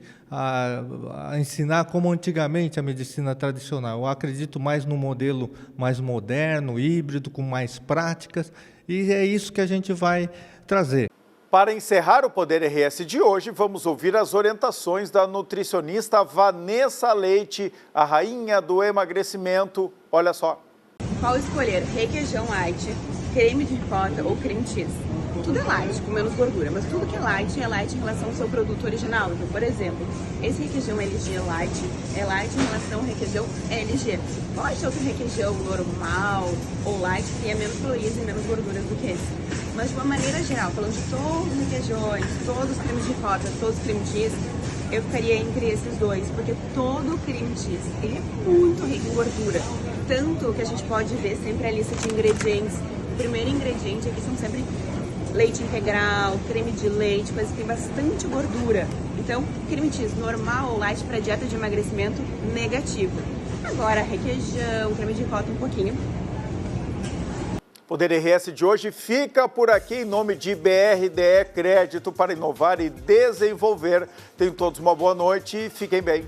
ensinar como antigamente a medicina tradicional. Eu acredito mais no modelo mais moderno, híbrido, com mais práticas, e é isso que a gente vai trazer. Para encerrar o Poder RS de hoje, vamos ouvir as orientações da nutricionista Vanessa Leite, a rainha do emagrecimento. Olha só. Qual escolher? Requeijão light, creme de ricota ou cream cheese? Tudo é light, com menos gordura, mas tudo que é light em relação ao seu produto original. Então, por exemplo, esse requeijão LG light é light em relação ao requeijão LG. Pode ter outro requeijão normal ou light que tenha menos calorias e menos gorduras do que esse. Mas de uma maneira geral, falando de todos os requeijões, todos os cremes de ricota, todos os cream cheese, eu ficaria entre esses dois, porque todo cream cheese ele é muito rico em gordura. Tanto que a gente pode ver sempre a lista de ingredientes. O primeiro ingrediente aqui são sempre leite integral, creme de leite, coisas que tem bastante gordura. Então, cream cheese normal ou light para dieta de emagrecimento, negativo. Agora, requeijão, creme de ricota um pouquinho. Poder RS de hoje fica por aqui em nome de BRDE Crédito para inovar e desenvolver. Tenham todos uma boa noite e fiquem bem.